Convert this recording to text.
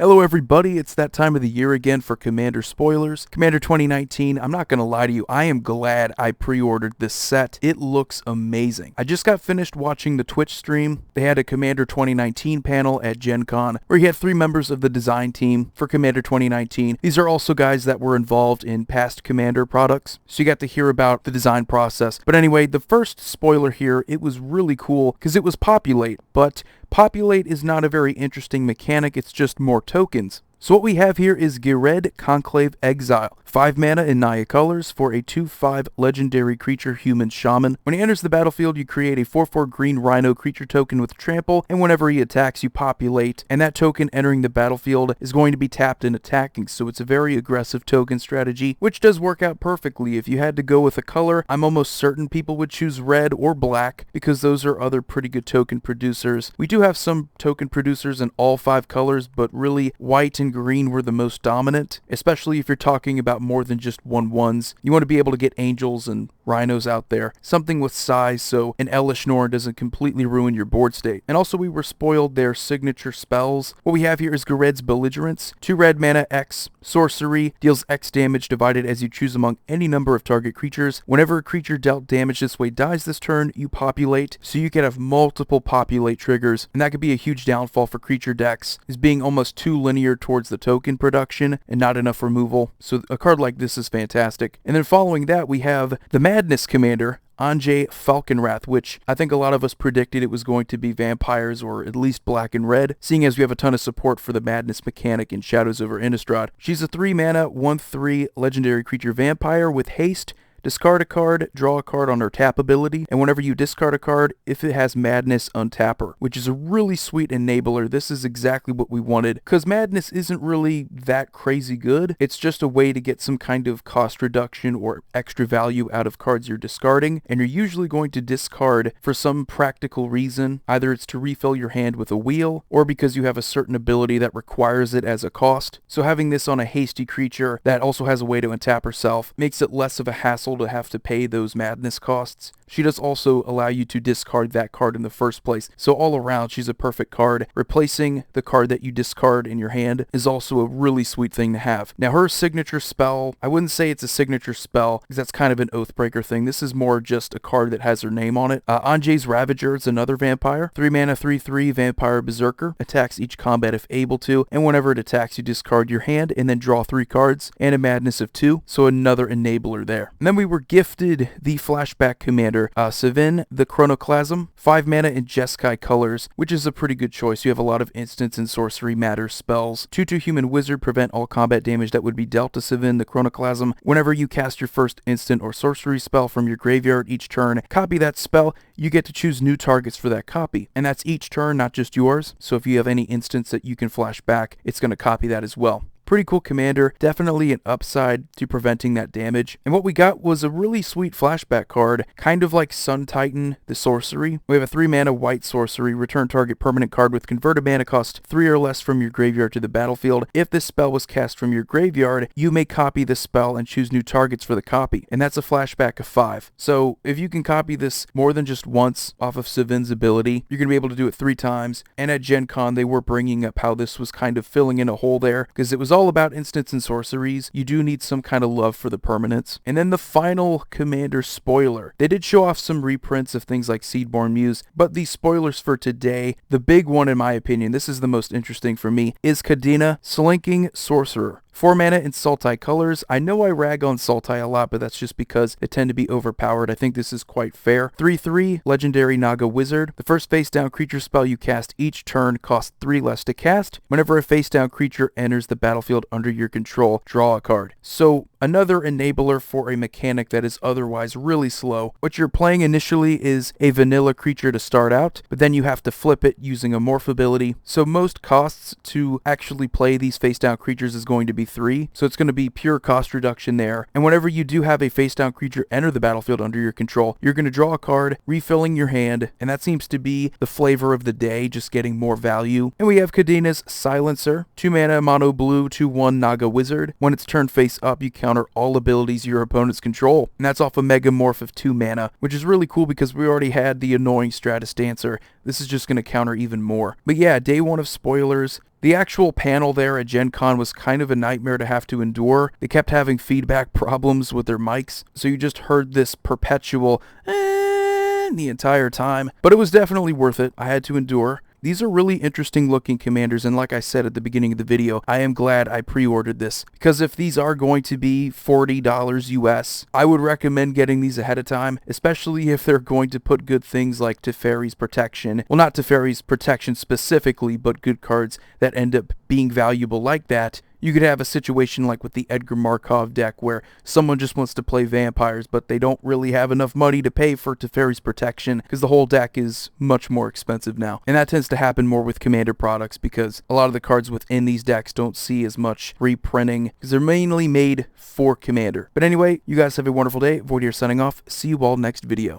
Hello everybody, it's that time of the year again for Commander spoilers. Commander 2019, I'm not gonna lie to you, I am glad I pre-ordered this set. It looks amazing. I just got finished watching the Twitch stream. They had a Commander 2019 panel at Gencon where you had 3 members of the design team for Commander 2019. These are also guys that were involved in past Commander products, so you got to hear about the design process. But anyway, the first spoiler here, it was really cool because it was populate, but populate is not a very interesting mechanic, it's just more tokens. So what we have here is Gencon Conclave Exile. 5 mana in Naya colors for a 2/5 legendary creature human shaman. When he enters the battlefield, you create a 4/4 green rhino creature token with trample, and whenever he attacks, you populate, and that token entering the battlefield is going to be tapped and attacking, so it's a very aggressive token strategy, which does work out perfectly. If you had to go with a color, I'm almost certain people would choose red or black, because those are other pretty good token producers. We do have some token producers in all 5 colors, but really white and green were the most dominant, especially if you're talking about more than just 1/1s. You want to be able to get angels and rhinos out there, something with size so an Elish Norn doesn't completely ruin your board state. And also we were spoiled their signature spells. What we have here is Gered's Belligerence. 2 red mana, X, sorcery, deals X damage divided as you choose among any number of target creatures. Whenever a creature dealt damage this way dies this turn, you populate, so you can have multiple populate triggers, and that could be a huge downfall for creature decks, is being almost too linear towards the token production and not enough removal. So a card like this is fantastic. And then following that we have the Madness Commander, Anjay Falconwrath, which I think a lot of us predicted it was going to be vampires or at least black and red, seeing as we have a ton of support for the Madness mechanic in Shadows over Innistrad. She's a 3 mana, 1/3 legendary creature vampire with haste. Discard a card, draw a card on her tap ability, and whenever you discard a card, if it has Madness, untap her, which is a really sweet enabler. This is exactly what we wanted, because Madness isn't really that crazy good. It's just a way to get some kind of cost reduction or extra value out of cards you're discarding, and you're usually going to discard for some practical reason. Either it's to refill your hand with a wheel, or because you have a certain ability that requires it as a cost. So having this on a hasty creature that also has a way to untap herself makes it less of a hassle to have to pay those Madness costs. She does also allow you to discard that card in the first place, so all around she's a perfect card. Replacing the card that you discard in your hand is also a really sweet thing to have. Now her signature spell, I wouldn't say it's a signature spell because that's kind of an Oathbreaker thing. This is more just a card that has her name on it. Anjay's Ravager is another vampire. 3 mana, 3/3 vampire berserker. Attacks each combat if able to, and whenever it attacks you discard your hand and then draw 3 cards and a Madness of 2, so another enabler there. And then we were gifted the Flashback Commander, Savin the Chronoclasm. 5 mana in Jeskai colors, which is a pretty good choice. You have a lot of instants and sorcery matter spells. 2/2 human wizard, prevent all combat damage that would be dealt to Savin the Chronoclasm. Whenever you cast your first instant or sorcery spell from your graveyard each turn, copy that spell. You get to choose new targets for that copy, and that's each turn, not just yours. So if you have any instants that you can flash back, it's going to copy that as well. Pretty cool commander, definitely an upside to preventing that damage. And what we got was a really sweet flashback card, kind of like Sun Titan, the sorcery. We have a 3 mana white sorcery, return target permanent card with converted mana cost 3 or less from your graveyard to the battlefield. If this spell was cast from your graveyard, you may copy the spell and choose new targets for the copy. And that's a flashback of 5. So if you can copy this more than just once off of Savin's ability, you're going to be able to do it 3 times. And at Gen Con, they were bringing up how this was kind of filling in a hole there, because it was all about instants and sorceries. You do need some kind of love for the permanents. And then the final Commander spoiler. They did show off some reprints of things like Seedborn Muse, but the spoilers for today, the big one in my opinion, this is the most interesting for me, is Kadena, Slinking Sorcerer. 4 mana in Sultai colors. I know I rag on Sultai a lot, but that's just because they tend to be overpowered. I think this is quite fair. 3/3 legendary Naga Wizard. The first face down creature spell you cast each turn costs 3 less to cast. Whenever a face down creature enters the battlefield under your control, draw a card. So another enabler for a mechanic that is otherwise really slow. What you're playing initially is a vanilla creature to start out, but then you have to flip it using a morph ability. So most costs to actually play these face down creatures is going to be 3, so it's going to be pure cost reduction there. And whenever you do have a face down creature enter the battlefield under your control, you're going to draw a card, refilling your hand, and that seems to be the flavor of the day, just getting more value. And we have Kadena's Silencer, 2 mana mono blue, 2/1 Naga Wizard. When it's turned face up, you counter all abilities your opponents control, and that's off a Megamorph of 2 mana, which is really cool because we already had the annoying Stratus Dancer. This is just going to counter even more. But yeah, day 1 of spoilers. The actual panel there at Gen Con was kind of a nightmare to have to endure. They kept having feedback problems with their mics, so you just heard this perpetual the entire time. But it was definitely worth it. I had to endure. These are really interesting looking commanders, and like I said at the beginning of the video, I am glad I pre-ordered this, because if these are going to be $40 US, I would recommend getting these ahead of time, especially if they're going to put good things like Teferi's Protection. Well, not Teferi's Protection specifically, but good cards that end up being valuable like that. You could have a situation like with the Edgar Markov deck where someone just wants to play vampires, but they don't really have enough money to pay for Teferi's Protection because the whole deck is much more expensive now. And that tends to happen more with Commander products because a lot of the cards within these decks don't see as much reprinting because they're mainly made for Commander. But anyway, you guys have a wonderful day. Void here signing off. See you all next video.